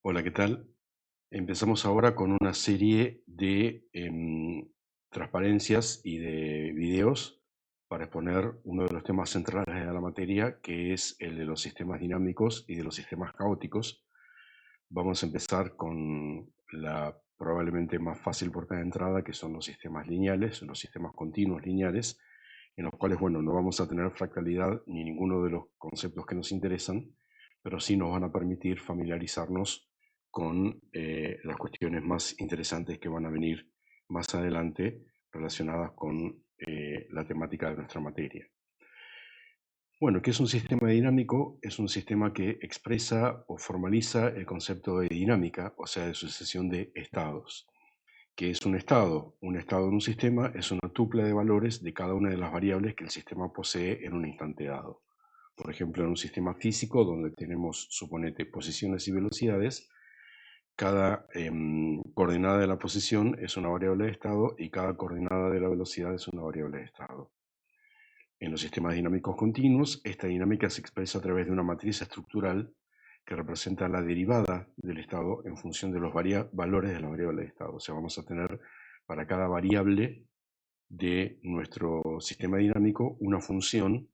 Hola, ¿qué tal? Empezamos ahora con una serie de transparencias y de videos para exponer uno de los temas centrales de la materia, que es el de los sistemas dinámicos y de los sistemas caóticos. Vamos a empezar con la probablemente más fácil puerta de entrada, que son los sistemas lineales, los sistemas continuos lineales, en los cuales, bueno, no vamos a tener fractalidad ni ninguno de los conceptos que nos interesan, pero sí nos van a permitir familiarizarnos con las cuestiones más interesantes que van a venir más adelante relacionadas con la temática de nuestra materia. Bueno, ¿qué es un sistema dinámico? Es un sistema que expresa o formaliza el concepto de dinámica, o sea, de sucesión de estados. ¿Qué es un estado? Un estado en un sistema es una tupla de valores de cada una de las variables que el sistema posee en un instante dado. Por ejemplo, en un sistema físico donde tenemos, suponete, posiciones y velocidades, cada coordenada de la posición es una variable de estado y cada coordenada de la velocidad es una variable de estado. En los sistemas dinámicos continuos, esta dinámica se expresa a través de una matriz estructural que representa la derivada del estado en función de los valores de la variable de estado. O sea, vamos a tener para cada variable de nuestro sistema dinámico una función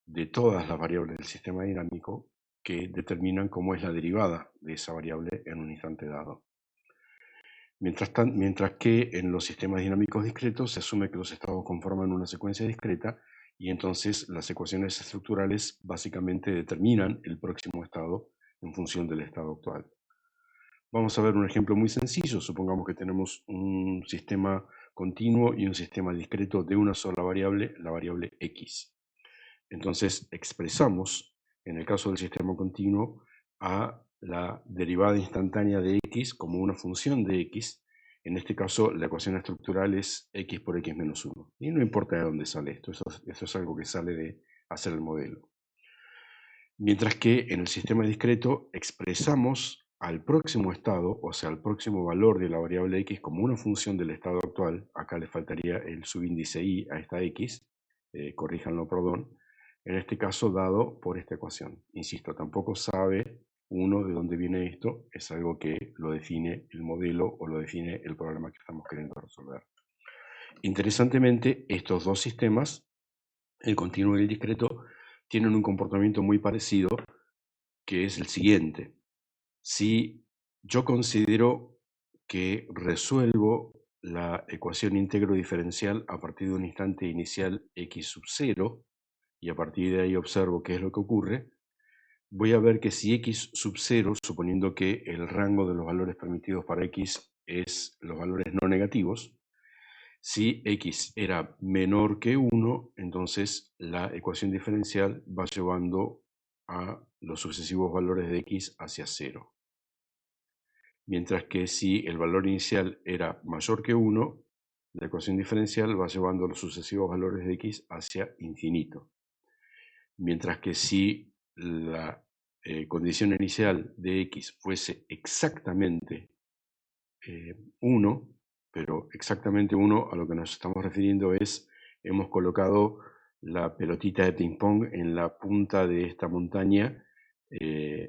de todas las variables del sistema dinámico que determinan cómo es la derivada de esa variable en un instante dado. Mientras que en los sistemas dinámicos discretos se asume que los estados conforman una secuencia discreta y entonces las ecuaciones estructurales básicamente determinan el próximo estado en función del estado actual. Vamos a ver un ejemplo muy sencillo. Supongamos que tenemos un sistema continuo y un sistema discreto de una sola variable, la variable x. Entonces expresamos, en el caso del sistema continuo, a la derivada instantánea de x como una función de x. En este caso, la ecuación estructural es x por x menos 1. Y no importa de dónde sale esto, eso es algo que sale de hacer el modelo. Mientras que en el sistema discreto expresamos al próximo estado, o sea, al próximo valor de la variable x como una función del estado actual. Acá le faltaría el subíndice y a esta x, corríjanlo, perdón, en este caso dado por esta ecuación. Insisto, tampoco sabe uno de dónde viene esto, es algo que lo define el modelo o lo define el problema que estamos queriendo resolver. Interesantemente, estos dos sistemas, el continuo y el discreto, tienen un comportamiento muy parecido, que es el siguiente. Si yo considero que resuelvo la ecuación íntegro diferencial a partir de un instante inicial x sub 0, y a partir de ahí observo qué es lo que ocurre, voy a ver que si x sub 0, suponiendo que el rango de los valores permitidos para x es los valores no negativos, si x era menor que 1, entonces la ecuación diferencial va llevando a los sucesivos valores de x hacia 0. Mientras que si el valor inicial era mayor que 1, la ecuación diferencial va llevando los sucesivos valores de x hacia infinito. Mientras que si la condición inicial de x fuese exactamente 1, pero exactamente 1 a lo que nos estamos refiriendo es, hemos colocado la pelotita de ping-pong en la punta de esta montaña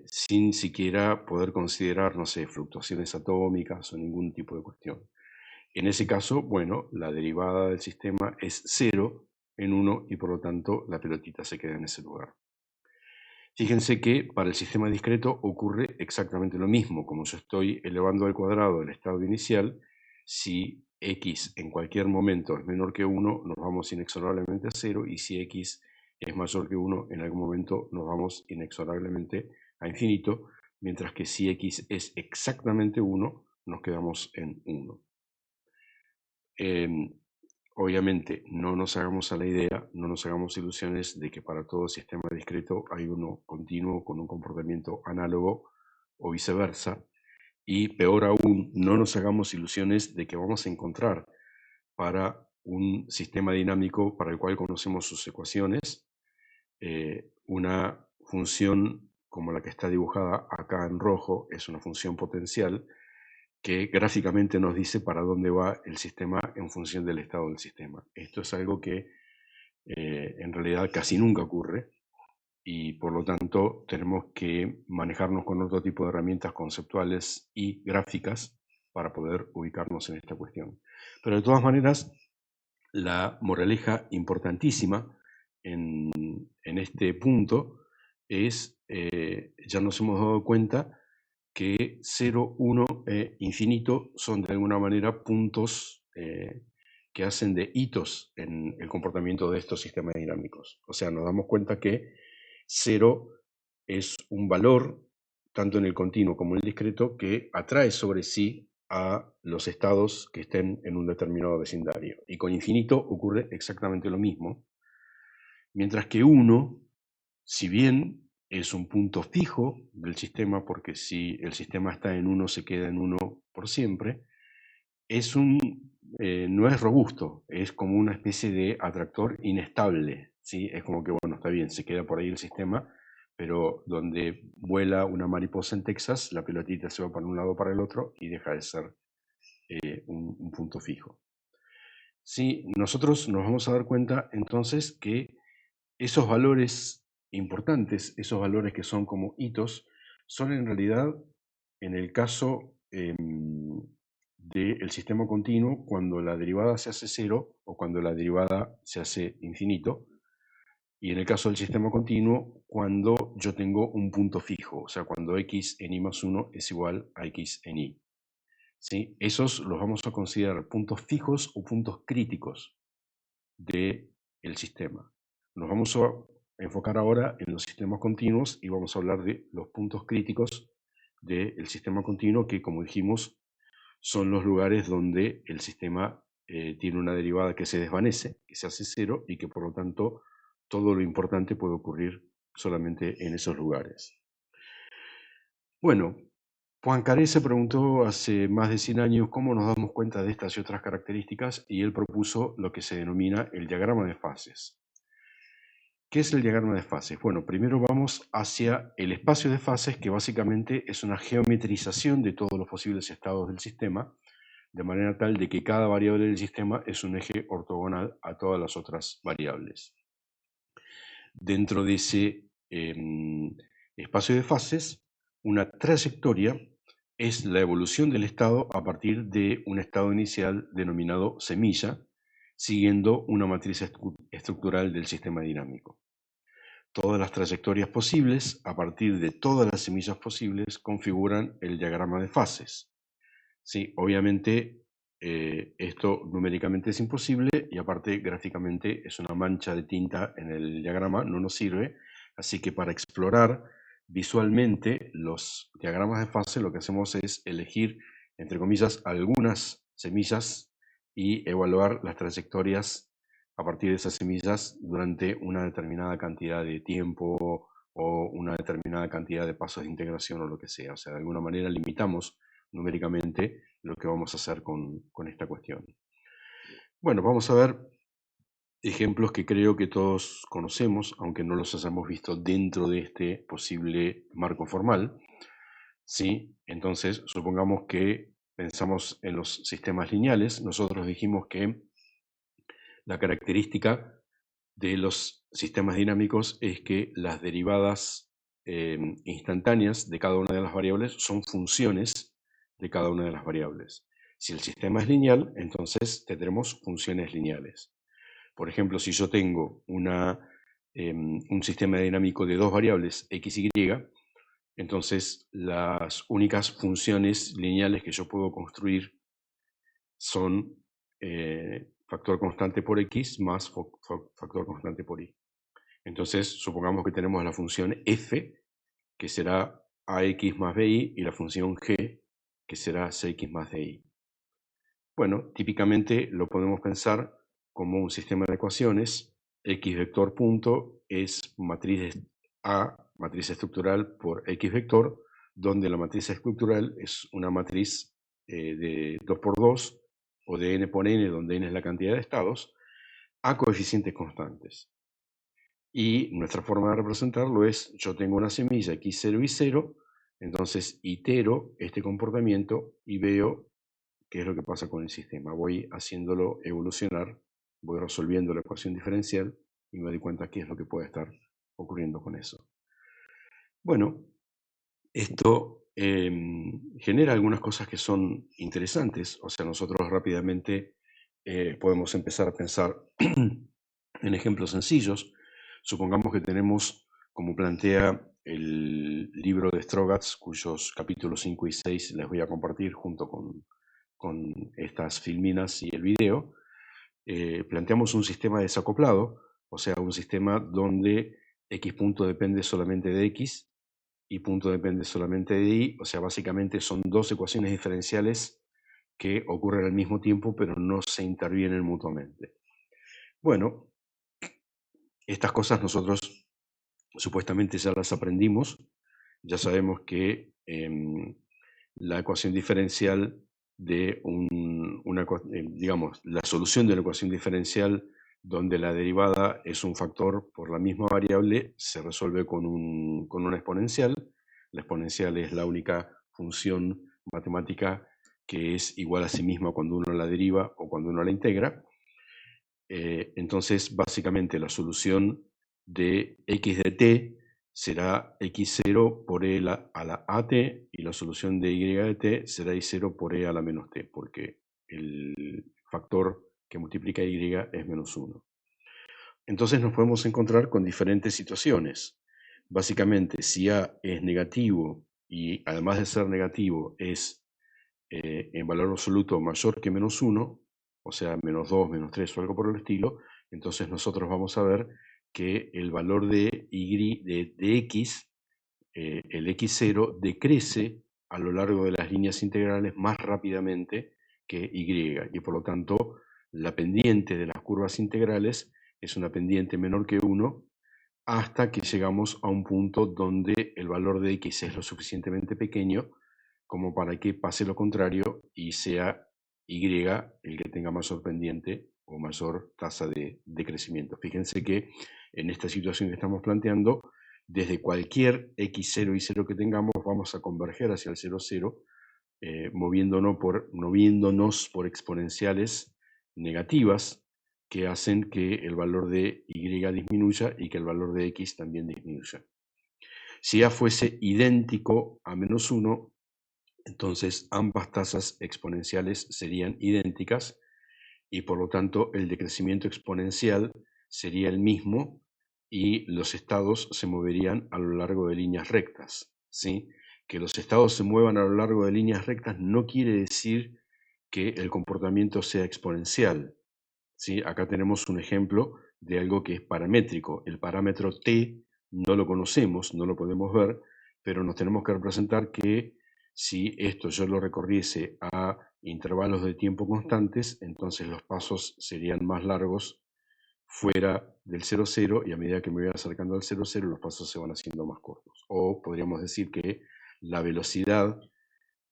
sin siquiera poder considerar, no sé, fluctuaciones atómicas o ningún tipo de cuestión. En ese caso, bueno, la derivada del sistema es 0 en 1 y por lo tanto la pelotita se queda en ese lugar. Fíjense que para el sistema discreto ocurre exactamente lo mismo. Como yo estoy elevando al cuadrado el estado inicial, si x en cualquier momento es menor que 1, nos vamos inexorablemente a 0, y si x es mayor que 1, en algún momento nos vamos inexorablemente a infinito, mientras que si x es exactamente 1, nos quedamos en 1. Obviamente, no nos hagamos a la idea, no nos hagamos ilusiones de que para todo sistema discreto hay uno continuo con un comportamiento análogo o viceversa. Y peor aún, no nos hagamos ilusiones de que vamos a encontrar para un sistema dinámico para el cual conocemos sus ecuaciones una función como la que está dibujada acá en rojo, es una función potencial que gráficamente nos dice para dónde va el sistema en función del estado del sistema. Esto es algo que en realidad casi nunca ocurre, y por lo tanto tenemos que manejarnos con otro tipo de herramientas conceptuales y gráficas para poder ubicarnos en esta cuestión. Pero de todas maneras, la moraleja importantísima en este punto es, ya nos hemos dado cuenta que 0, 1 e infinito son de alguna manera puntos que hacen de hitos en el comportamiento de estos sistemas dinámicos. O sea, nos damos cuenta que 0 es un valor, tanto en el continuo como en el discreto, que atrae sobre sí a los estados que estén en un determinado vecindario. Y con infinito ocurre exactamente lo mismo, mientras que 1, si bien es un punto fijo del sistema, porque si el sistema está en 1 se queda en 1 por siempre, no es robusto, es como una especie de atractor inestable, ¿sí? Es como que, bueno, está bien, se queda por ahí el sistema, pero donde vuela una mariposa en Texas, la pelotita se va para un lado o para el otro y deja de ser un punto fijo. Sí, nosotros nos vamos a dar cuenta entonces que esos valores importantes, esos valores que son como hitos, son en realidad, en el caso del sistema continuo, cuando la derivada se hace cero o cuando la derivada se hace infinito, y en el caso del sistema continuo, cuando yo tengo un punto fijo, o sea, cuando x en i más 1 es igual a x en i. ¿Sí? Esos los vamos a considerar puntos fijos o puntos críticos del sistema. Nos vamos a enfocar ahora en los sistemas continuos y vamos a hablar de los puntos críticos del sistema continuo que, como dijimos, son los lugares donde el sistema tiene una derivada que se desvanece, que se hace cero y que por lo tanto todo lo importante puede ocurrir solamente en esos lugares. Bueno, Poincaré se preguntó hace más de 100 años cómo nos damos cuenta de estas y otras características y él propuso lo que se denomina el diagrama de fases. ¿Qué es el diagrama de fases? Bueno, primero vamos hacia el espacio de fases, que básicamente es una geometrización de todos los posibles estados del sistema, de manera tal de que cada variable del sistema es un eje ortogonal a todas las otras variables. Dentro de ese espacio de fases, una trayectoria es la evolución del estado a partir de un estado inicial denominado semilla, siguiendo una matriz estructural del sistema dinámico. Todas las trayectorias posibles, a partir de todas las semillas posibles, configuran el diagrama de fases. Sí, obviamente esto numéricamente es imposible y aparte gráficamente es una mancha de tinta en el diagrama, no nos sirve. Así que para explorar visualmente los diagramas de fase lo que hacemos es elegir, entre comillas, algunas semillas y evaluar las trayectorias a partir de esas semillas durante una determinada cantidad de tiempo o una determinada cantidad de pasos de integración o lo que sea. O sea, de alguna manera limitamos numéricamente lo que vamos a hacer con esta cuestión. Bueno, vamos a ver ejemplos que creo que todos conocemos, aunque no los hayamos visto dentro de este posible marco formal. ¿Sí? Entonces, supongamos que pensamos en los sistemas lineales. Nosotros dijimos que la característica de los sistemas dinámicos es que las derivadas instantáneas de cada una de las variables son funciones de cada una de las variables. Si el sistema es lineal, entonces tendremos funciones lineales. Por ejemplo, si yo tengo un sistema dinámico de dos variables, x y y, entonces las únicas funciones lineales que yo puedo construir son factor constante por x más factor constante por y. Entonces, supongamos que tenemos la función f, que será ax más bi, y la función g, que será cx más di. Bueno, típicamente lo podemos pensar como un sistema de ecuaciones. X vector punto es matriz A, matriz estructural por X vector, donde la matriz estructural es una matriz de 2 por 2 o de n por n, donde n es la cantidad de estados, a coeficientes constantes. Y nuestra forma de representarlo es, yo tengo una semilla x0 y 0, entonces itero este comportamiento y veo qué es lo que pasa con el sistema. Voy haciéndolo evolucionar, voy resolviendo la ecuación diferencial y me doy cuenta qué es lo que puede estar ocurriendo con eso? Bueno, esto genera algunas cosas que son interesantes. O sea, nosotros rápidamente podemos empezar a pensar en ejemplos sencillos. Supongamos que tenemos, como plantea el libro de Strogatz, cuyos capítulos 5 y 6 les voy a compartir junto con estas filminas y el video. Planteamos un sistema desacoplado, o sea, un sistema donde X punto depende solamente de X y punto depende solamente de Y. O sea, básicamente son dos ecuaciones diferenciales que ocurren al mismo tiempo, pero no se intervienen mutuamente. Bueno, estas cosas nosotros supuestamente ya las aprendimos. Ya sabemos que la ecuación diferencial de digamos, la solución de la ecuación diferencial donde la derivada es un factor por la misma variable se resuelve con una exponencial. La exponencial es la única función matemática que es igual a sí misma cuando uno la deriva o cuando uno la integra. Entonces, básicamente la solución de x de t será x0 por e a la at, y la solución de y de t será y0 por e a la menos t, porque el factor que multiplica y es menos 1. Entonces nos podemos encontrar con diferentes situaciones. Básicamente, si a es negativo y además de ser negativo es en valor absoluto mayor que menos 1, o sea, menos 2, menos 3 o algo por el estilo, entonces nosotros vamos a ver que el valor de x, el x0, decrece a lo largo de las líneas integrales más rápidamente que y, y por lo tanto la pendiente de las curvas integrales es una pendiente menor que 1 hasta que llegamos a un punto donde el valor de x es lo suficientemente pequeño como para que pase lo contrario y sea y el que tenga mayor pendiente o mayor tasa de crecimiento. Fíjense que en esta situación que estamos planteando, desde cualquier x0 y 0 que tengamos, vamos a converger hacia el 0, 0, moviéndonos por exponenciales negativas que hacen que el valor de y disminuya y que el valor de x también disminuya. Si a fuese idéntico a menos 1, entonces ambas tasas exponenciales serían idénticas y por lo tanto el decrecimiento exponencial sería el mismo y los estados se moverían a lo largo de líneas rectas, ¿sí? Que los estados se muevan a lo largo de líneas rectas no quiere decir que el comportamiento sea exponencial, ¿sí? Acá tenemos un ejemplo de algo que es paramétrico. El parámetro t no lo conocemos, no lo podemos ver, pero nos tenemos que representar que si esto yo lo recorriese a intervalos de tiempo constantes, entonces los pasos serían más largos fuera del 0, 0, y a medida que me voy acercando al 0, 0, los pasos se van haciendo más cortos. O podríamos decir que la velocidad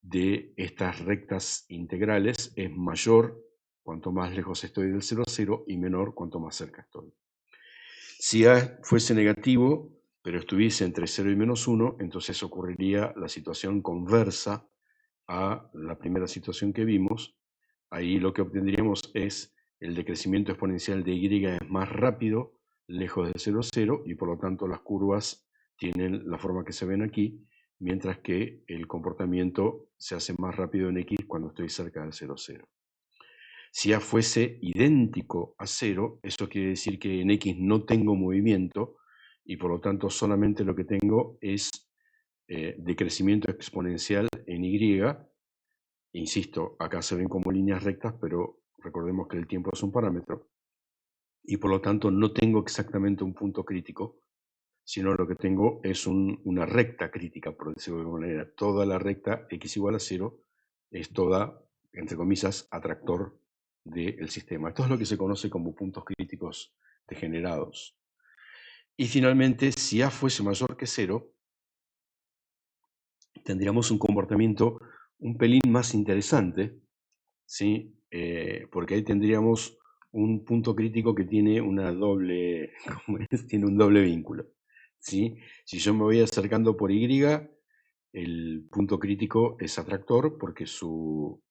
de estas rectas integrales es mayor cuanto más lejos estoy del 0, 0 y menor cuanto más cerca estoy. Si A fuese negativo, pero estuviese entre 0 y menos 1, entonces ocurriría la situación conversa a la primera situación que vimos. Ahí lo que obtendríamos es el decrecimiento exponencial de y es más rápido lejos de 0, 0, y por lo tanto las curvas tienen la forma que se ven aquí, mientras que el comportamiento se hace más rápido en x cuando estoy cerca del 0, 0. Si A fuese idéntico a 0, eso quiere decir que en x no tengo movimiento y por lo tanto solamente lo que tengo es decrecimiento exponencial en y. Insisto, acá se ven como líneas rectas, pero recordemos que el tiempo es un parámetro y por lo tanto no tengo exactamente un punto crítico, sino lo que tengo es una recta crítica, por decirlo de alguna manera. Toda la recta x igual a 0 es toda, entre comillas, atractor del sistema. Esto es lo que se conoce como puntos críticos degenerados. Y finalmente, si A fuese mayor que 0, tendríamos un comportamiento un pelín más interesante, ¿sí? Porque ahí tendríamos un punto crítico que tiene una doble, tiene un doble vínculo, ¿sí? Si yo me voy acercando por Y, el punto crítico es atractor porque su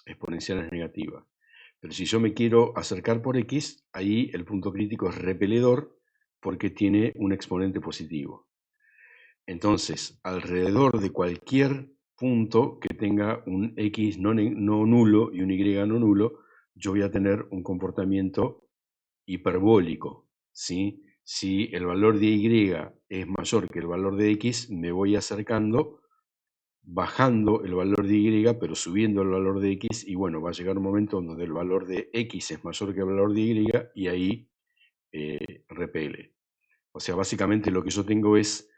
exponencial es negativa. Pero si yo me quiero acercar por X, ahí el punto crítico es repeledor porque tiene un exponente positivo. Entonces, alrededor de cualquier punto que tenga un x no nulo y un y no nulo, yo voy a tener un comportamiento hiperbólico, ¿sí? Si el valor de y es mayor que el valor de x, me voy acercando, bajando el valor de y, pero subiendo el valor de x, y bueno, va a llegar un momento donde el valor de x es mayor que el valor de y ahí repele. O sea, básicamente lo que yo tengo es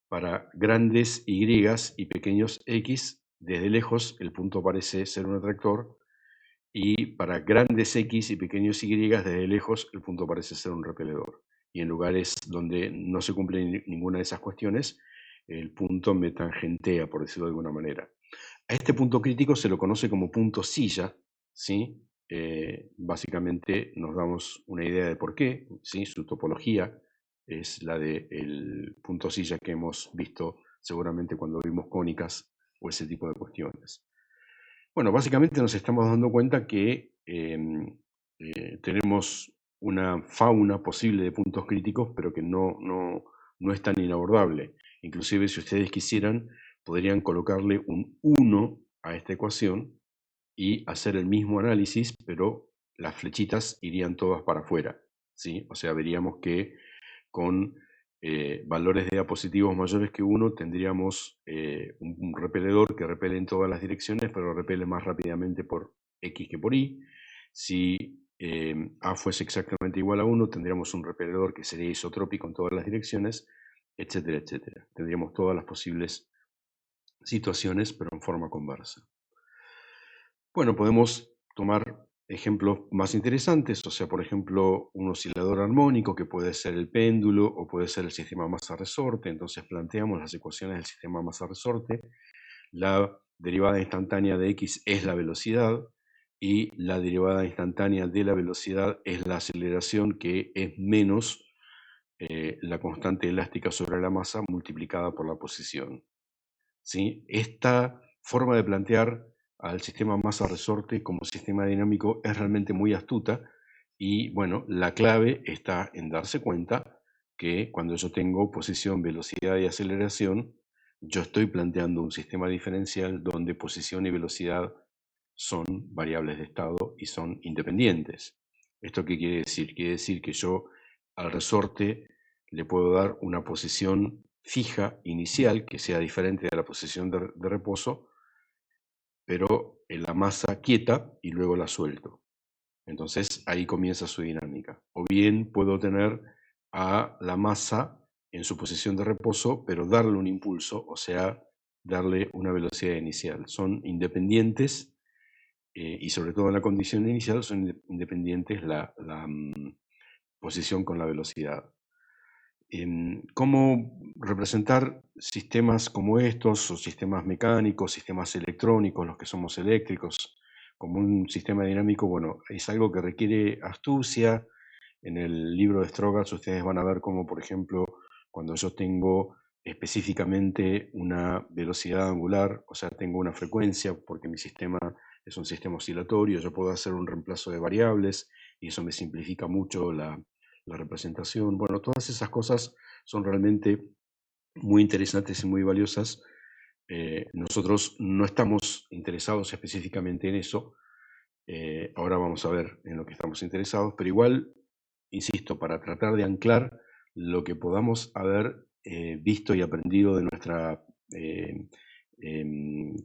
para grandes y y pequeños x, desde lejos el punto parece ser un atractor, y para grandes x y pequeños y, desde lejos el punto parece ser un repeledor. Y en lugares donde no se cumple ninguna de esas cuestiones, el punto me tangentea, por decirlo de alguna manera. A este punto crítico se lo conoce como punto silla, ¿sí? Básicamente nos damos una idea de por qué, ¿sí? Su topología es la del punto silla que hemos visto seguramente cuando vimos cónicas o ese tipo de cuestiones. Bueno, básicamente nos estamos dando cuenta que tenemos una fauna posible de puntos críticos, pero que no es tan inabordable. Inclusive, si ustedes quisieran, podrían colocarle un 1 a esta ecuación y hacer el mismo análisis, pero las flechitas irían todas para afuera, ¿sí? O sea, veríamos que con valores de A positivos mayores que 1 tendríamos un repeledor que repele en todas las direcciones, pero repele más rápidamente por X que por Y. Si A fuese exactamente igual a 1, tendríamos un repeledor que sería isotrópico en todas las direcciones, etcétera, etcétera. Tendríamos todas las posibles situaciones, pero en forma conversa. Bueno, podemos tomar ejemplos más interesantes, o sea, por ejemplo, un oscilador armónico que puede ser el péndulo o puede ser el sistema masa-resorte. Entonces planteamos las ecuaciones del sistema masa-resorte. La derivada instantánea de x es la velocidad y la derivada instantánea de la velocidad es la aceleración, que es menos la constante elástica sobre la masa multiplicada por la posición, ¿sí? Esta forma de plantear al sistema masa-resorte como sistema dinámico es realmente muy astuta y, bueno, la clave está en darse cuenta que cuando yo tengo posición, velocidad y aceleración, yo estoy planteando un sistema diferencial donde posición y velocidad son variables de estado y son independientes. ¿Esto qué quiere decir? Quiere decir que yo al resorte le puedo dar una posición fija inicial que sea diferente de la posición de reposo, pero en la masa quieta y luego la suelto. Entonces ahí comienza su dinámica. O bien puedo tener a la masa en su posición de reposo, pero darle un impulso, o sea, darle una velocidad inicial. Son independientes y sobre todo en la condición inicial son independientes la posición con la velocidad. ¿Cómo representar sistemas como estos, o sistemas mecánicos, sistemas electrónicos, los que somos eléctricos, como un sistema dinámico? Bueno, es algo que requiere astucia. En el libro de Strogatz ustedes van a ver cómo, por ejemplo, cuando yo tengo específicamente una velocidad angular, o sea, tengo una frecuencia, porque mi sistema es un sistema oscilatorio, yo puedo hacer un reemplazo de variables y eso me simplifica mucho la representación. Bueno, todas esas cosas son realmente muy interesantes y muy valiosas. Nosotros no estamos interesados específicamente en eso. Ahora vamos a ver en lo que estamos interesados, pero igual, insisto, para tratar de anclar lo que podamos haber visto y aprendido de nuestra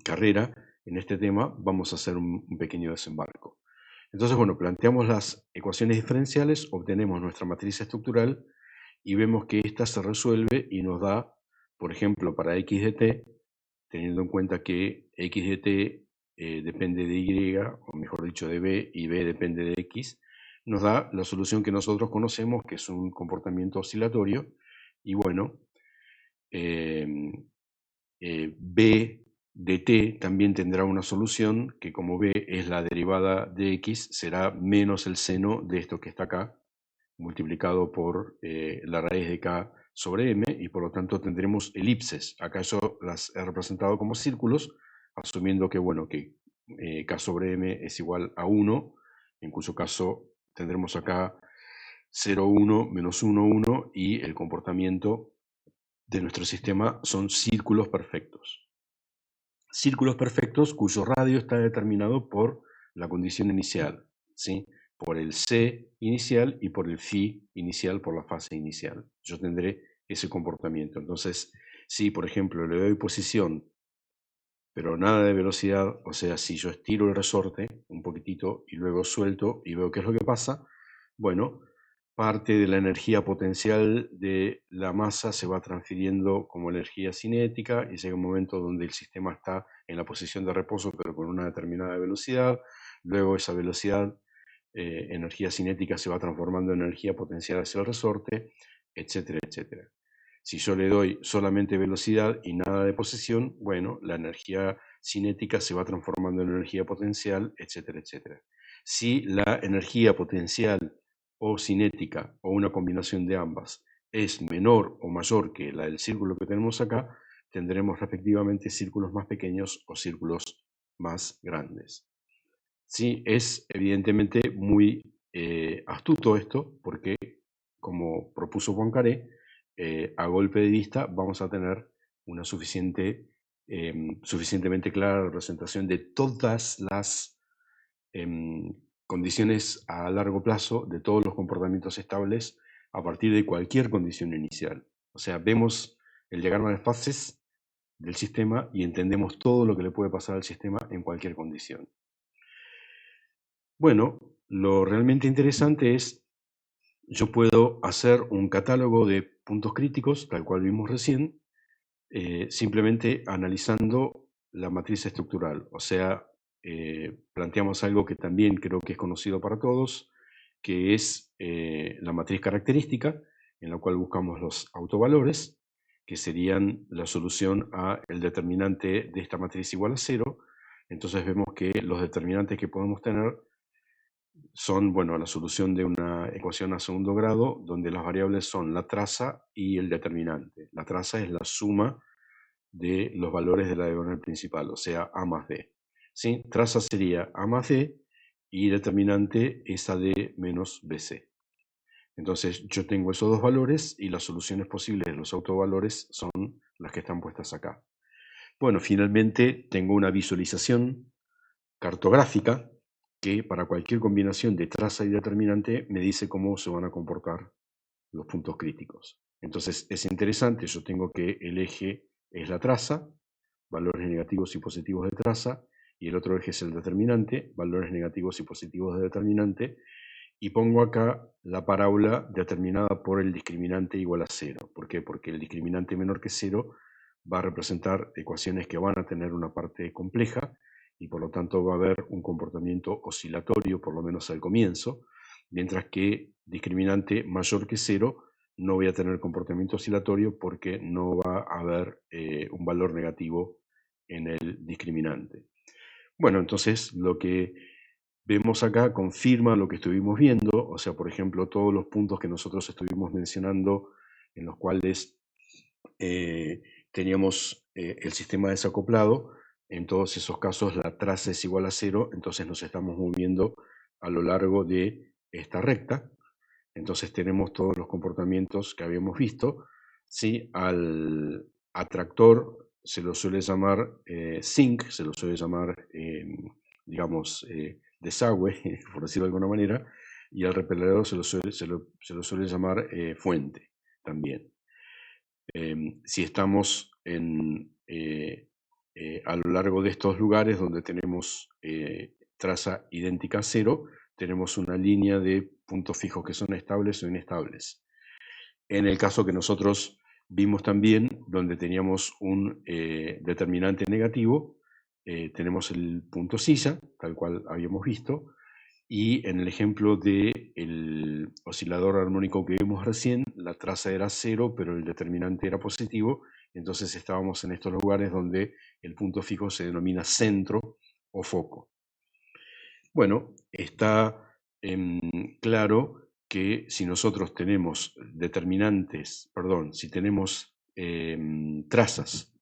carrera en este tema, vamos a hacer un pequeño desembarco. Entonces, bueno, planteamos las ecuaciones diferenciales, obtenemos nuestra matriz estructural y vemos que ésta se resuelve y nos da, por ejemplo, para x de t, teniendo en cuenta que x de t depende de y, o mejor dicho de b, y b depende de x, nos da la solución que nosotros conocemos, que es un comportamiento oscilatorio, y bueno, b de t también tendrá una solución que, como b es la derivada de x, será menos el seno de esto que está acá, multiplicado por la raíz de k sobre m, y por lo tanto tendremos elipses. Acá yo las he representado como círculos, asumiendo que, bueno, que k sobre m es igual a 1, en cuyo caso tendremos acá 0, 1, menos 1, 1, y el comportamiento de nuestro sistema son círculos perfectos. Círculos perfectos cuyo radio está determinado por la condición inicial, ¿sí? Por el C inicial y por el phi inicial, por la fase inicial. Yo tendré ese comportamiento. Entonces, si por ejemplo le doy posición, pero nada de velocidad, o sea, si yo estiro el resorte un poquitito y luego suelto y veo qué es lo que pasa, bueno, parte de la energía potencial de la masa se va transfiriendo como energía cinética y llega un momento donde el sistema está en la posición de reposo pero con una determinada velocidad, luego esa velocidad, energía cinética se va transformando en energía potencial hacia el resorte, etcétera, etcétera. Si yo le doy solamente velocidad y nada de posición, bueno, la energía cinética se va transformando en energía potencial, etcétera, etcétera. Si la energía potencial o cinética o una combinación de ambas es menor o mayor que la del círculo que tenemos acá, tendremos respectivamente círculos más pequeños o círculos más grandes. Sí, es evidentemente muy astuto esto, porque como propuso Poincaré, a golpe de vista vamos a tener una suficientemente clara representación de todas las condiciones a largo plazo, de todos los comportamientos estables a partir de cualquier condición inicial. O sea, vemos el diagrama de fases del sistema y entendemos todo lo que le puede pasar al sistema en cualquier condición. Bueno, lo realmente interesante es, yo puedo hacer un catálogo de puntos críticos, tal cual vimos recién, simplemente analizando la matriz estructural. O sea, planteamos algo que también creo que es conocido para todos, que es la matriz característica, en la cual buscamos los autovalores, que serían la solución a el determinante de esta matriz igual a 0. Entonces vemos que los determinantes que podemos tener son, bueno, la solución de una ecuación a segundo grado, donde las variables son la traza y el determinante. La traza es la suma de los valores de la diagonal principal, o sea, A más D. ¿Sí? Traza sería A más D y determinante es AD menos BC. Entonces yo tengo esos dos valores y las soluciones posibles de los autovalores son las que están puestas acá. Bueno, finalmente tengo una visualización cartográfica que para cualquier combinación de traza y determinante me dice cómo se van a comportar los puntos críticos. Entonces es interesante, yo tengo que el eje es la traza, valores negativos y positivos de traza, y el otro eje es el determinante, valores negativos y positivos de determinante, y pongo acá la parábola determinada por el discriminante igual a 0. ¿Por qué? Porque el discriminante menor que 0 va a representar ecuaciones que van a tener una parte compleja y por lo tanto va a haber un comportamiento oscilatorio, por lo menos al comienzo, mientras que discriminante mayor que 0 no voy a tener comportamiento oscilatorio porque no va a haber un valor negativo en el discriminante. Bueno, entonces lo que vemos acá confirma lo que estuvimos viendo, o sea, por ejemplo, todos los puntos que nosotros estuvimos mencionando en los cuales teníamos el sistema desacoplado, en todos esos casos la traza es igual a 0, entonces nos estamos moviendo a lo largo de esta recta, entonces tenemos todos los comportamientos que habíamos visto, ¿sí? Al atractor se lo suele llamar sink, se lo suele llamar, digamos, desagüe, por decirlo de alguna manera, y al repelador se lo suele llamar fuente también. Si estamos a lo largo de estos lugares donde tenemos traza idéntica a 0, tenemos una línea de puntos fijos que son estables o inestables. En el caso que nosotros vimos también, donde teníamos un determinante negativo, tenemos el punto silla, tal cual habíamos visto, y en el ejemplo del oscilador armónico que vimos recién, la traza era 0, pero el determinante era positivo, entonces estábamos en estos lugares donde el punto fijo se denomina centro o foco. Bueno, está claro que si nosotros tenemos si tenemos trazas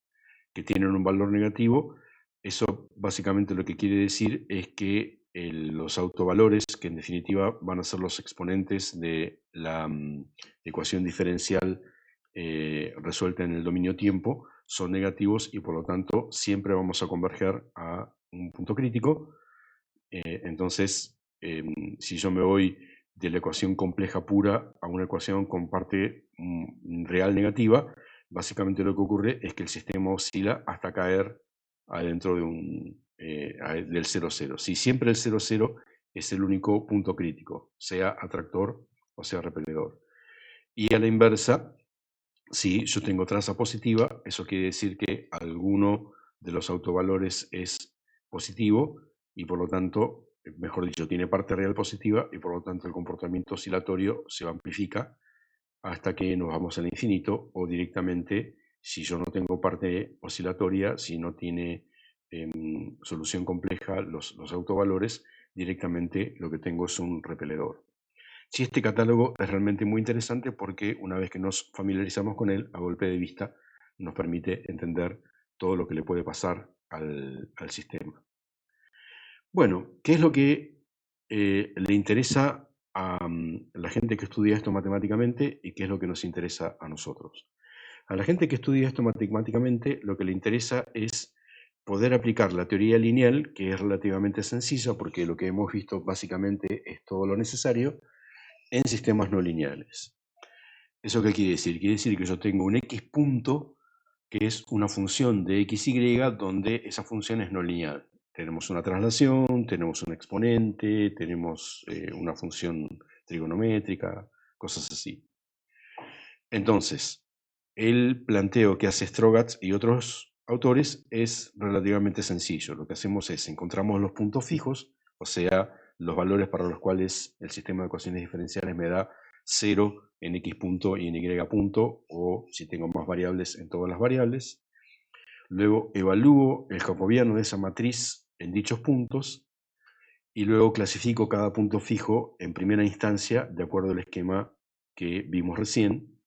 que tienen un valor negativo, eso básicamente lo que quiere decir es que los autovalores, que en definitiva van a ser los exponentes de la ecuación diferencial resuelta en el dominio tiempo, son negativos y por lo tanto siempre vamos a converger a un punto crítico. Entonces, si yo me voy de la ecuación compleja pura a una ecuación con parte real negativa, básicamente lo que ocurre es que el sistema oscila hasta caer adentro de del 0,0. Si siempre el 0,0 es el único punto crítico, sea atractor o sea repeledor. Y a la inversa, si yo tengo traza positiva, eso quiere decir que alguno de los autovalores es positivo y por lo tanto, mejor dicho, tiene parte real positiva y por lo tanto el comportamiento oscilatorio se amplifica hasta que nos vamos al infinito, o directamente, si yo no tengo parte oscilatoria, si no tiene solución compleja los autovalores, directamente lo que tengo es un repeledor. Sí, este catálogo es realmente muy interesante porque una vez que nos familiarizamos con él, a golpe de vista, nos permite entender todo lo que le puede pasar al sistema. Bueno, ¿qué es lo que le interesa a la gente que estudia esto matemáticamente y qué es lo que nos interesa a nosotros? A la gente que estudia esto matemáticamente, lo que le interesa es poder aplicar la teoría lineal, que es relativamente sencilla porque lo que hemos visto básicamente es todo lo necesario, en sistemas no lineales. ¿Eso qué quiere decir? Quiere decir que yo tengo un x punto que es una función de xy donde esa función es no lineal. Tenemos una traslación, tenemos un exponente, tenemos una función trigonométrica, cosas así. Entonces, el planteo que hace Strogatz y otros autores es relativamente sencillo. Lo que hacemos es encontramos los puntos fijos, o sea, los valores para los cuales el sistema de ecuaciones diferenciales me da 0 en x punto y en y punto, o si tengo más variables en todas las variables. Luego evalúo el jacobiano de esa matriz en dichos puntos y luego clasifico cada punto fijo en primera instancia de acuerdo al esquema que vimos recién,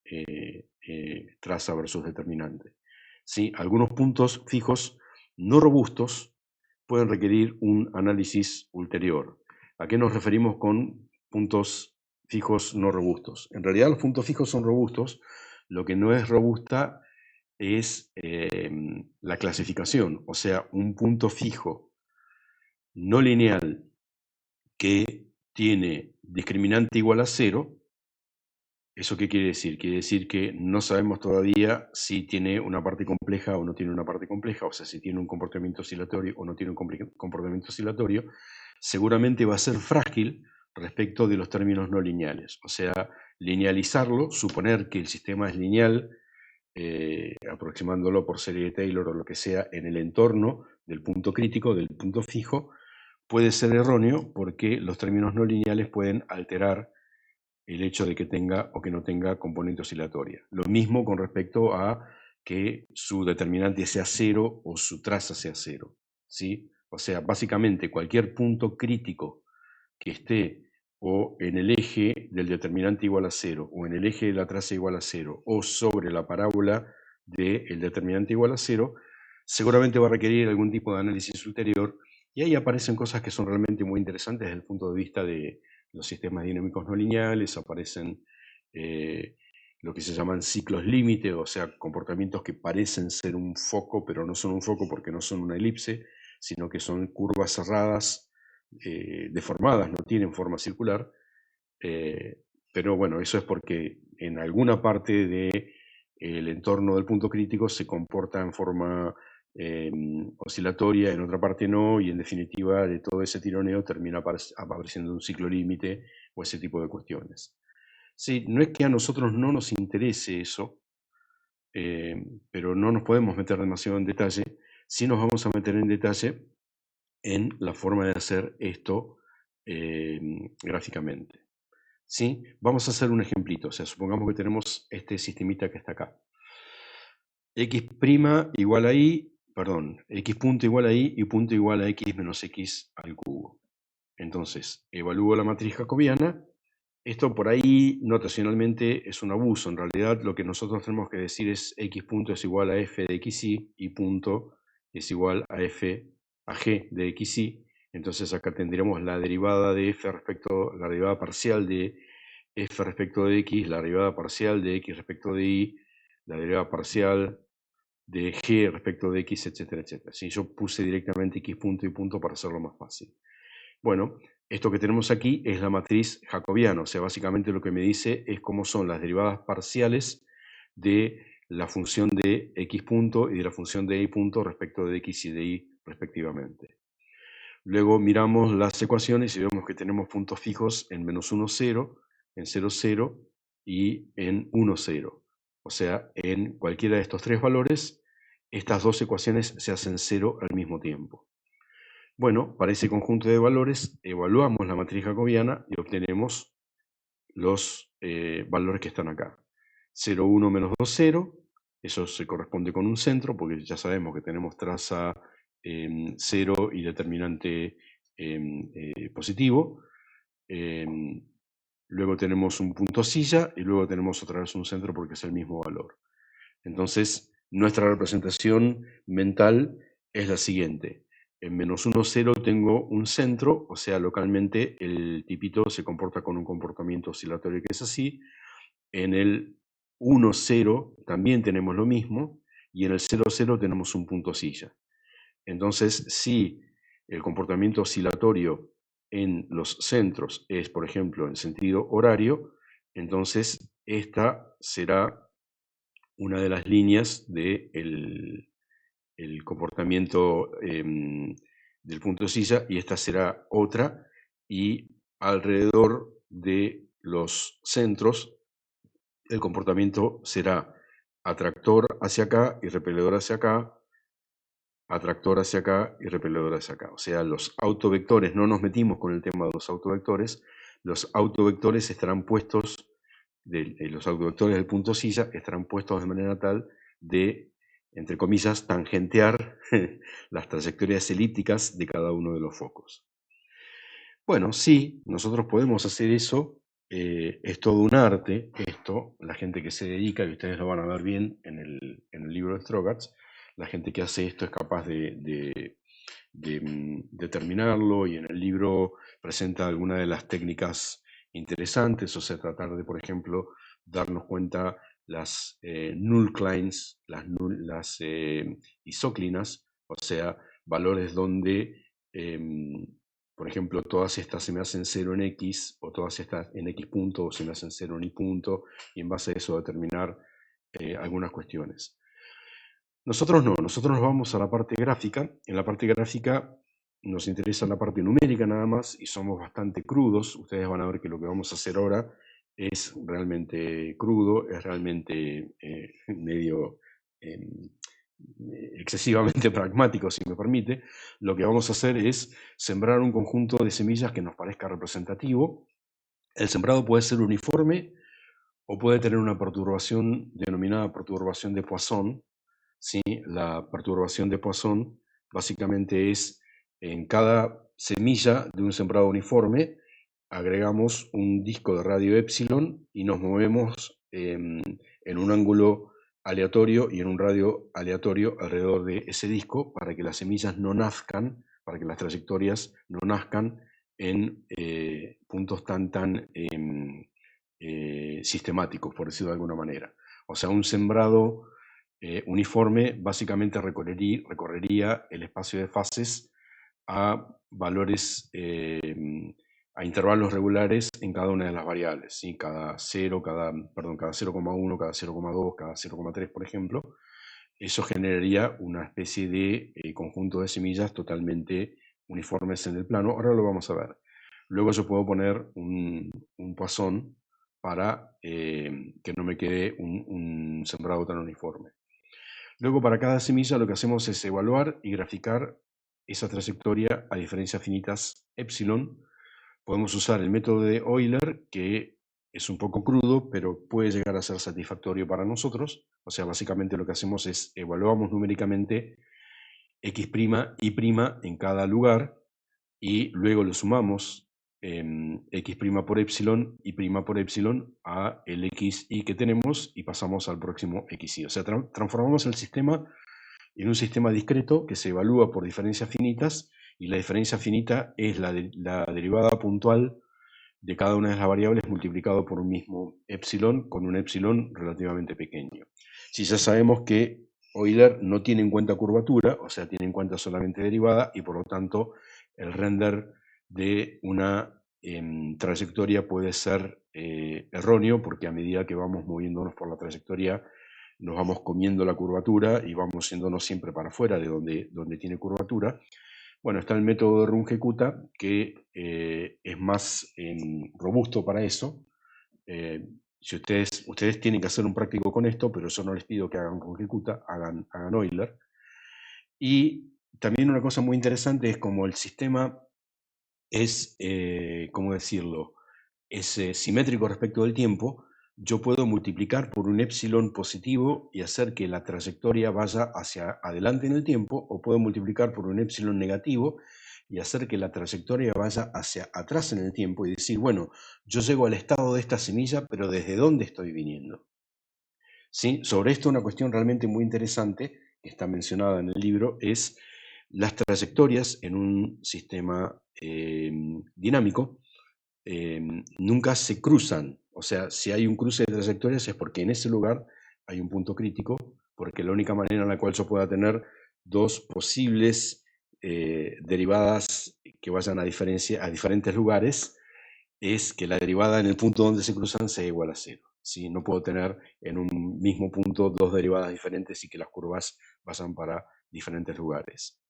traza versus determinante. ¿Sí? Algunos puntos fijos no robustos pueden requerir un análisis ulterior. ¿A qué nos referimos con puntos fijos no robustos? En realidad los puntos fijos son robustos, lo que no es robusta es la clasificación, o sea, un punto fijo no lineal que tiene discriminante igual a 0, ¿eso qué quiere decir? Quiere decir que no sabemos todavía si tiene una parte compleja o no tiene una parte compleja, o sea, si tiene un comportamiento oscilatorio o no tiene un comportamiento oscilatorio, seguramente va a ser frágil respecto de los términos no lineales. O sea, linealizarlo, suponer que el sistema es lineal, aproximándolo por serie de Taylor o lo que sea, en el entorno del punto crítico, del punto fijo, puede ser erróneo porque los términos no lineales pueden alterar el hecho de que tenga o que no tenga componente oscilatoria. Lo mismo con respecto a que su determinante sea 0 o su traza sea 0. ¿Sí? O sea, básicamente cualquier punto crítico que esté o en el eje del determinante igual a 0, o en el eje de la traza igual a 0, o sobre la parábola del determinante igual a 0, seguramente va a requerir algún tipo de análisis ulterior, y ahí aparecen cosas que son realmente muy interesantes desde el punto de vista de los sistemas dinámicos no lineales, aparecen lo que se llaman ciclos límite, o sea, comportamientos que parecen ser un foco, pero no son un foco porque no son una elipse, sino que son curvas cerradas, deformadas, no tienen forma circular, pero bueno, eso es porque en alguna parte del entorno del punto crítico se comporta en forma oscilatoria, en otra parte no, y en definitiva de todo ese tironeo termina apareciendo un ciclo límite o ese tipo de cuestiones. Sí, no es que a nosotros no nos interese eso, pero no nos podemos meter demasiado en detalle. Sí nos vamos a meter en detalle en la forma de hacer esto gráficamente. ¿Sí? Vamos a hacer un ejemplito, o sea, supongamos que tenemos este sistemita que está acá. X' igual a y, perdón, x punto igual a y punto igual a x menos x al cubo. Entonces, evalúo la matriz jacobiana. Esto por ahí notacionalmente es un abuso. En realidad lo que nosotros tenemos que decir es x punto es igual a f de xy y punto es igual a f a g de xy, Entonces acá tendríamos la derivada de f respecto, la derivada parcial de f respecto de x, la derivada parcial de x respecto de y, la derivada parcial de g respecto de x, etcétera, etcétera. Si yo puse directamente x punto y punto para hacerlo más fácil. Bueno, esto que tenemos aquí es la matriz jacobiana, o sea, básicamente lo que me dice es cómo son las derivadas parciales de la función de x punto y de la función de y punto respecto de x y de y respectivamente. Luego miramos las ecuaciones y vemos que tenemos puntos fijos en -1, 0, en 0, 0 y en 1, 0. O sea, en cualquiera de estos tres valores, estas dos ecuaciones se hacen 0 al mismo tiempo. Bueno, para ese conjunto de valores, evaluamos la matriz jacobiana y obtenemos los valores que están acá. 0, 1, menos 2, 0. Eso se corresponde con un centro, porque ya sabemos que tenemos traza 0 y determinante positivo. Luego tenemos un punto silla y luego tenemos otra vez un centro porque es el mismo valor. Entonces, nuestra representación mental es la siguiente. En -1, 0 tengo un centro, o sea, localmente el tipito se comporta con un comportamiento oscilatorio que es así. En el 1, 0 también tenemos lo mismo, y en el 0, 0 tenemos un punto silla. Entonces, si el comportamiento oscilatorio en los centros es, por ejemplo, en sentido horario, entonces esta será una de las líneas del comportamiento del punto silla, y esta será otra, y alrededor de los centros el comportamiento será atractor hacia acá y repeledor hacia acá, atractor hacia acá y repeledor hacia acá. O sea, los autovectores, no nos metimos con el tema de los autovectores estarán puestos, los autovectores del punto silla estarán puestos de manera tal de, entre comillas, tangentear las trayectorias elípticas de cada uno de los focos. Bueno, sí, nosotros podemos hacer eso. Es todo un arte esto. La gente que se dedica, y ustedes lo van a ver bien en el libro de Strogatz, la gente que hace esto es capaz de determinarlo, y en el libro presenta algunas de las técnicas interesantes, o sea, tratar de, por ejemplo, darnos cuenta las nullclines, las isóclinas, o sea, valores donde por ejemplo, todas estas se me hacen 0 en x, o todas estas en x punto, o se me hacen 0 en y punto, y en base a eso determinar algunas cuestiones. Nosotros no, nosotros nos vamos a la parte gráfica. En la parte gráfica nos interesa la parte numérica nada más, y somos bastante crudos. Ustedes van a ver que lo que vamos a hacer ahora es realmente crudo, es realmente medio excesivamente pragmático, si me permite. Lo que vamos a hacer es sembrar un conjunto de semillas que nos parezca representativo. El sembrado puede ser uniforme o puede tener una perturbación denominada perturbación de Poisson. ¿Sí? La perturbación de Poisson básicamente es, en cada semilla de un sembrado uniforme agregamos un disco de radio epsilon y nos movemos en un ángulo aleatorio y en un radio aleatorio alrededor de ese disco, para que las semillas no nazcan, para que las trayectorias no nazcan en puntos tan sistemáticos, por decirlo de alguna manera. O sea, un sembrado uniforme básicamente recorrería el espacio de fases a valores, a intervalos regulares en cada una de las variables, ¿sí? Cada 0,1, cada 0,2, cada 0,3, por ejemplo. Eso generaría una especie de conjunto de semillas totalmente uniformes en el plano. Ahora lo vamos a ver. Luego yo puedo poner un Poisson para que no me quede un sembrado tan uniforme. Luego, para cada semilla lo que hacemos es evaluar y graficar esa trayectoria a diferencias finitas epsilon. Podemos usar el método de Euler, que es un poco crudo, pero puede llegar a ser satisfactorio para nosotros. O sea, básicamente lo que hacemos es evaluamos numéricamente x', y' en cada lugar, y luego lo sumamos x' por epsilon, y' por epsilon, a el xy que tenemos, y pasamos al próximo xy. O sea, transformamos el sistema en un sistema discreto que se evalúa por diferencias finitas, y la diferencia finita es la derivada puntual de cada una de las variables multiplicado por un mismo epsilon con un epsilon relativamente pequeño. Si ya sabemos que Euler no tiene en cuenta curvatura, o sea, tiene en cuenta solamente derivada, y por lo tanto el render de una trayectoria puede ser erróneo, porque a medida que vamos moviéndonos por la trayectoria nos vamos comiendo la curvatura y vamos yéndonos siempre para afuera de donde tiene curvatura. Bueno, está el método de Runge-Kutta, que es más robusto para eso. Si ustedes tienen que hacer un práctico con esto, pero yo no les pido que hagan Runge-Kutta, hagan Euler. Y también una cosa muy interesante es como el sistema es, ¿cómo decirlo?, es simétrico respecto del tiempo. Yo puedo multiplicar por un epsilon positivo y hacer que la trayectoria vaya hacia adelante en el tiempo, o puedo multiplicar por un epsilon negativo y hacer que la trayectoria vaya hacia atrás en el tiempo y decir, bueno, yo llego al estado de esta semilla, pero ¿desde dónde estoy viniendo? ¿Sí? Sobre esto una cuestión realmente muy interesante, que está mencionada en el libro, es las trayectorias en un sistema dinámico nunca se cruzan. O sea, si hay un cruce de trayectorias es porque en ese lugar hay un punto crítico, porque la única manera en la cual yo pueda tener dos posibles derivadas que vayan a diferentes lugares es que la derivada en el punto donde se cruzan sea igual a cero. ¿Sí? No puedo tener en un mismo punto dos derivadas diferentes y que las curvas vayan para diferentes lugares.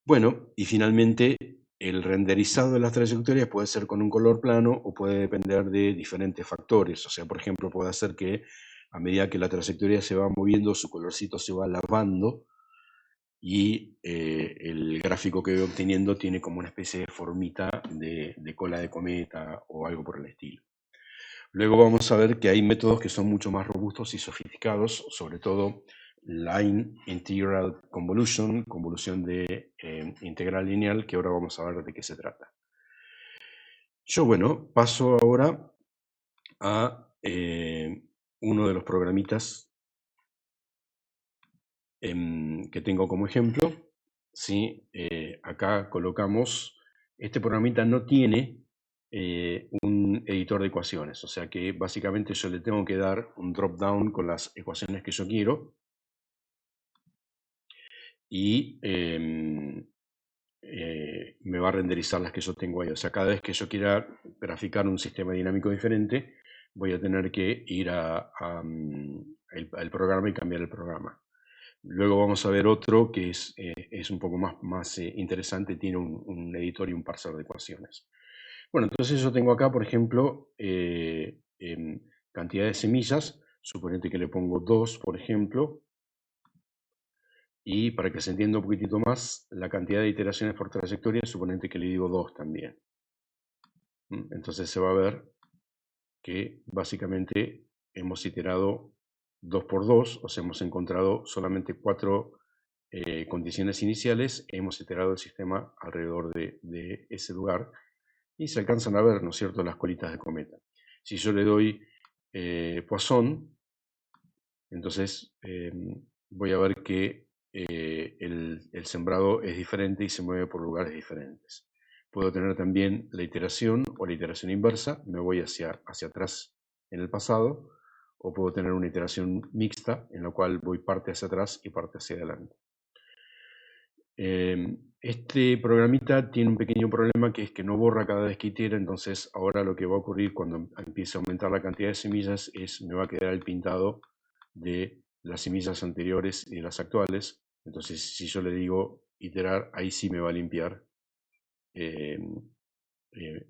Bueno, y finalmente el renderizado de las trayectorias puede ser con un color plano o puede depender de diferentes factores. O sea, por ejemplo, puede hacer que a medida que la trayectoria se va moviendo, su colorcito se va lavando y el gráfico que voy obteniendo tiene como una especie de formita de cola de cometa o algo por el estilo. Luego vamos a ver que hay métodos que son mucho más robustos y sofisticados, sobre todo Line Integral Convolution, convolución de integral lineal, que ahora vamos a ver de qué se trata. Yo, bueno, paso ahora a uno de los programitas que tengo como ejemplo. ¿Sí? Acá colocamos, este programita no tiene un editor de ecuaciones, o sea que básicamente yo le tengo que dar un drop down con las ecuaciones que yo quiero y me va a renderizar las que yo tengo ahí. O sea, cada vez que yo quiera graficar un sistema dinámico diferente, voy a tener que ir al programa y cambiar el programa. Luego vamos a ver otro que es un poco más interesante, tiene un editor y un parser de ecuaciones. Bueno, entonces yo tengo acá, por ejemplo, cantidad de semillas, suponete que le pongo 2, por ejemplo, y para que se entienda un poquitito más, la cantidad de iteraciones por trayectoria, suponete que le digo 2 también. Entonces se va a ver que básicamente hemos iterado 2 por 2, o sea, hemos encontrado solamente 4 condiciones iniciales, hemos iterado el sistema alrededor de ese lugar y se alcanzan a ver, ¿no es cierto?, las colitas de cometa. Si yo le doy Poisson, entonces voy a ver que el sembrado es diferente y se mueve por lugares diferentes. Puedo tener también la iteración o la iteración inversa, me voy hacia atrás en el pasado, o puedo tener una iteración mixta en la cual voy parte hacia atrás y parte hacia adelante. Este programita tiene un pequeño problema, que es que no borra cada vez que itera. Entonces ahora lo que va a ocurrir cuando empiece a aumentar la cantidad de semillas es me va a quedar el pintado de las semillas anteriores y de las actuales. Entonces si yo le digo iterar, ahí sí me va a limpiar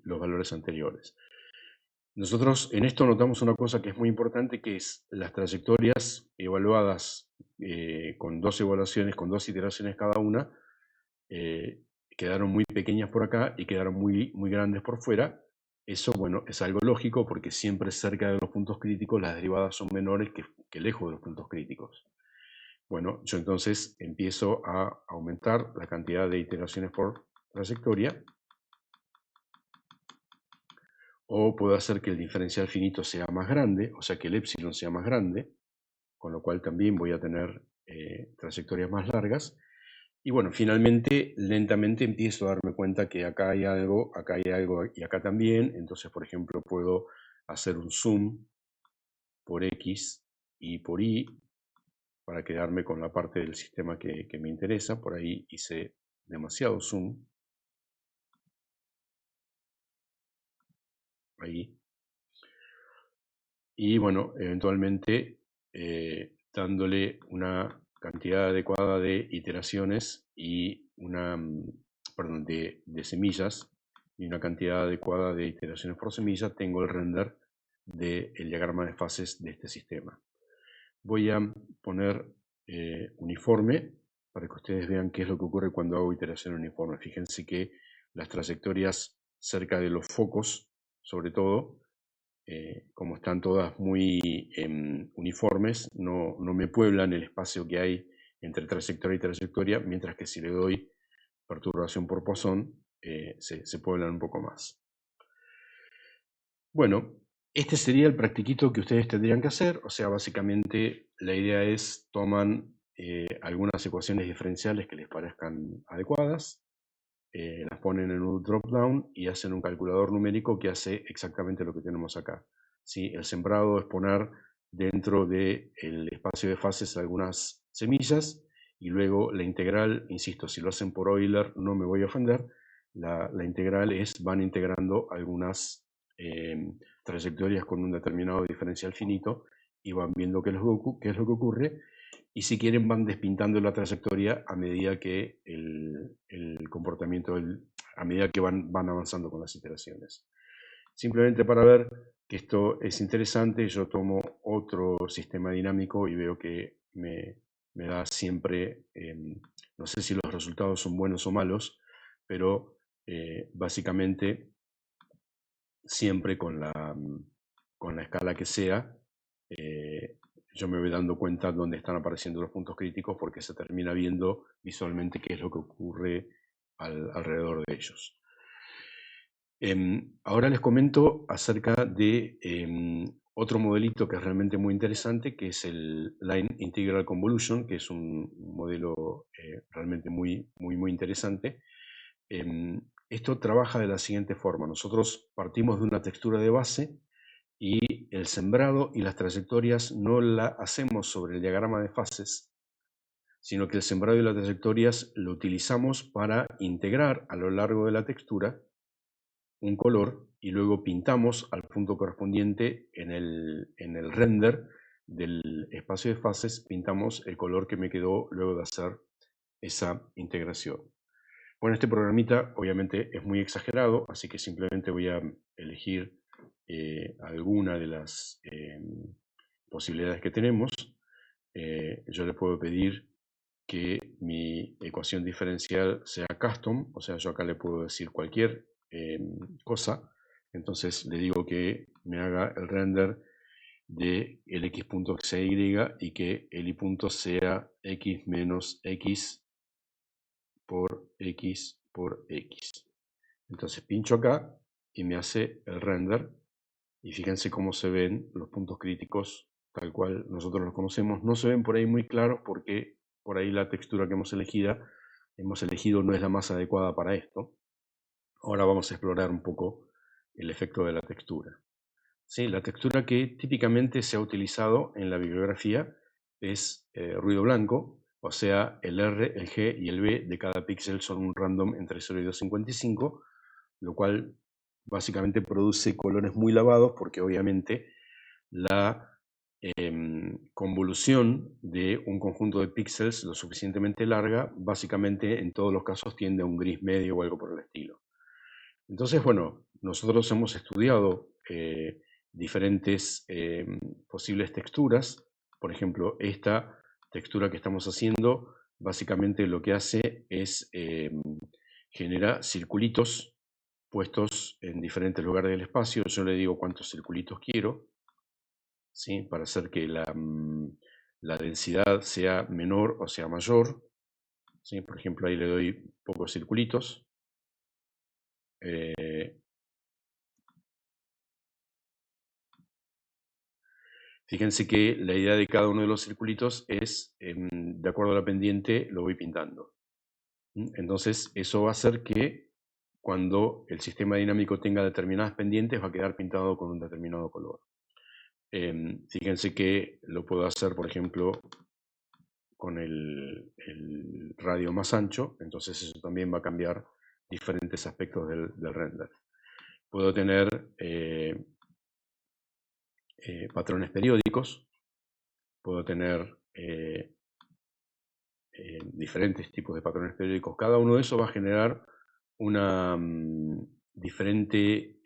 los valores anteriores. Nosotros en esto notamos una cosa que es muy importante, que es las trayectorias evaluadas con dos evaluaciones, con dos iteraciones cada una, quedaron muy pequeñas por acá y quedaron muy grandes por fuera. Eso, bueno, es algo lógico, porque siempre cerca de los puntos críticos las derivadas son menores que lejos de los puntos críticos. Bueno, yo entonces empiezo a aumentar la cantidad de iteraciones por trayectoria, o puedo hacer que el diferencial finito sea más grande, o sea que el epsilon sea más grande, con lo cual también voy a tener trayectorias más largas. Y bueno, finalmente, lentamente empiezo a darme cuenta que acá hay algo y acá también. Entonces, por ejemplo, puedo hacer un zoom por X y por Y para quedarme con la parte del sistema que me interesa. Por ahí hice demasiado zoom. Ahí. Y bueno, eventualmente dándole una cantidad adecuada de iteraciones y perdón, de semillas y una cantidad adecuada de iteraciones por semilla, tengo el render del diagrama de fases de este sistema. Voy a poner uniforme para que ustedes vean qué es lo que ocurre cuando hago iteración uniforme. Fíjense que las trayectorias cerca de los focos, sobre todo, como están todas muy uniformes, no me pueblan el espacio que hay entre trayectoria y trayectoria, mientras que si le doy perturbación por Poisson, se pueblan un poco más. Bueno, este sería el practiquito que ustedes tendrían que hacer. O sea, básicamente la idea es toman algunas ecuaciones diferenciales que les parezcan adecuadas, las ponen en un drop-down y hacen un calculador numérico que hace exactamente lo que tenemos acá. ¿Sí? El sembrado es poner dentro del espacio de fases algunas semillas y luego la integral, insisto, si lo hacen por Euler no me voy a ofender, la integral es van integrando algunas trayectorias con un determinado diferencial finito y van viendo qué es lo que ocurre y si quieren van despintando la trayectoria a medida que el comportamiento, a medida que van avanzando con las iteraciones. Simplemente para ver que esto es interesante, yo tomo otro sistema dinámico y veo que me da siempre, no sé si los resultados son buenos o malos, pero básicamente siempre con la escala que sea, yo me voy dando cuenta dónde están apareciendo los puntos críticos porque se termina viendo visualmente qué es lo que ocurre alrededor de ellos. Ahora les comento acerca de otro modelito que es realmente muy interesante, que es el Line Integral Convolution, que es un modelo realmente muy interesante. Esto trabaja de la siguiente forma. Nosotros partimos de una textura de base y el sembrado y las trayectorias no la hacemos sobre el diagrama de fases, sino que el sembrado y las trayectorias lo utilizamos para integrar a lo largo de la textura un color y luego pintamos al punto correspondiente en el render del espacio de fases, pintamos el color que me quedó luego de hacer esa integración. Bueno, este programita obviamente es muy exagerado, así que simplemente voy a elegir alguna de las posibilidades que tenemos. Yo le puedo pedir que mi ecuación diferencial sea custom, o sea, yo acá le puedo decir cualquier cosa. Entonces le digo que me haga el render de el x.xy y que el y punto sea x menos x por x por x. Entonces pincho acá y me hace el render y fíjense cómo se ven los puntos críticos tal cual nosotros los conocemos. No se ven por ahí muy claros porque por ahí la textura que hemos elegido no es la más adecuada para esto. Ahora vamos a explorar un poco el efecto de la textura. Sí, la textura que típicamente se ha utilizado en la bibliografía es ruido blanco, o sea, el R, el G y el B de cada píxel son un random entre 0 y 255, lo cual básicamente produce colores muy lavados porque obviamente la convolución de un conjunto de píxeles lo suficientemente larga, básicamente en todos los casos tiende a un gris medio o algo por el estilo. Entonces, bueno, nosotros hemos estudiado diferentes posibles texturas. Por ejemplo, esta textura que estamos haciendo, básicamente lo que hace es genera circulitos puestos en diferentes lugares del espacio. Yo le digo cuántos circulitos quiero, ¿sí? Para hacer que la densidad sea menor o sea mayor. ¿Sí? Por ejemplo, ahí le doy pocos circulitos. Fíjense que la idea de cada uno de los circulitos es, de acuerdo a la pendiente, lo voy pintando. Entonces, eso va a hacer que cuando el sistema dinámico tenga determinadas pendientes, va a quedar pintado con un determinado color. Fíjense que lo puedo hacer, por ejemplo, con el radio más ancho, entonces eso también va a cambiar diferentes aspectos del render. Puedo tener patrones periódicos, puedo tener diferentes tipos de patrones periódicos. Cada uno de esos va a generar una diferente,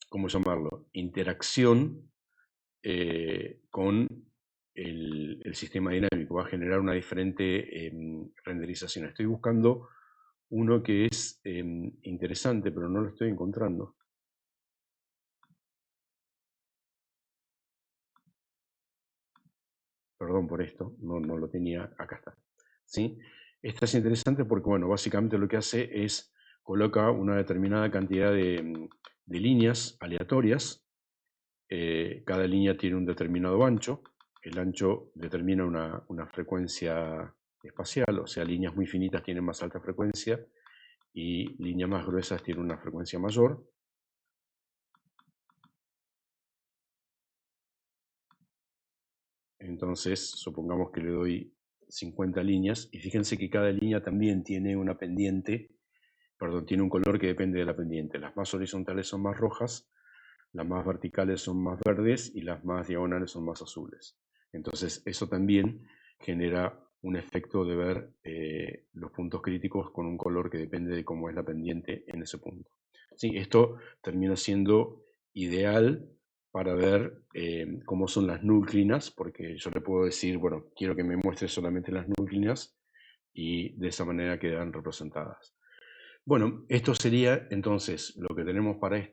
¿cómo llamarlo?, interacción con el sistema dinámico. Va a generar una diferente renderización. Estoy buscando uno que es interesante, pero no lo estoy encontrando. Perdón por esto, no lo tenía, acá está. ¿Sí? Esta es interesante porque, bueno, básicamente lo que hace es coloca una determinada cantidad de líneas aleatorias. Cada línea tiene un determinado ancho. El ancho determina una frecuencia espacial, o sea, líneas muy finitas tienen más alta frecuencia y líneas más gruesas tienen una frecuencia mayor. Entonces, supongamos que le doy 50 líneas y fíjense que cada línea también tiene una pendiente, perdón, tiene un color que depende de la pendiente. Las más horizontales son más rojas, las más verticales son más verdes y las más diagonales son más azules. Entonces, eso también genera un efecto de ver los puntos críticos con un color que depende de cómo es la pendiente en ese punto. Sí, esto termina siendo ideal para ver cómo son las null-clinas, porque yo le puedo decir, bueno, quiero que me muestre solamente las null-clinas y de esa manera quedan representadas. Bueno, esto sería entonces lo que tenemos para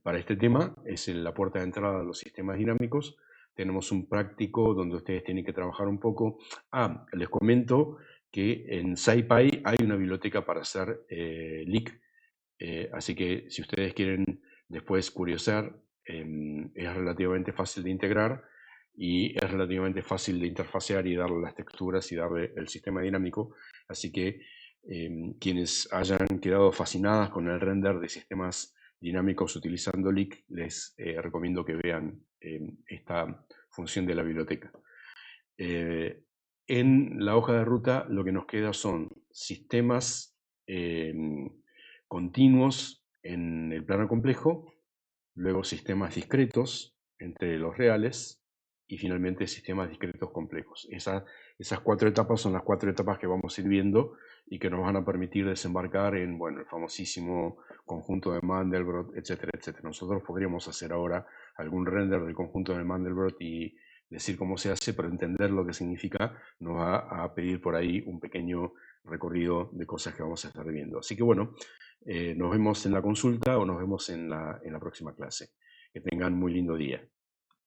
para este tema, es la puerta de entrada a los sistemas dinámicos. Tenemos un práctico donde ustedes tienen que trabajar un poco. Les comento que en SciPy hay una biblioteca para hacer leak, así que si ustedes quieren después curiosar, es relativamente fácil de integrar y es relativamente fácil de interfacear y darle las texturas y darle el sistema dinámico. Así que quienes hayan quedado fascinadas con el render de sistemas dinámicos utilizando Leak, les recomiendo que vean esta función de la biblioteca. En la hoja de ruta lo que nos queda son sistemas continuos en el plano complejo, luego sistemas discretos entre los reales y finalmente sistemas discretos complejos. Esas 4 etapas son las 4 etapas que vamos a ir viendo y que nos van a permitir desembarcar en, bueno, el famosísimo conjunto de Mandelbrot, etcétera, etcétera. Nosotros podríamos hacer ahora algún render del conjunto de Mandelbrot y decir cómo se hace, pero entender lo que significa nos va a pedir por ahí un pequeño recorrido de cosas que vamos a estar viendo. Así que bueno, nos vemos en la consulta o nos vemos en la próxima clase. Que tengan muy lindo día.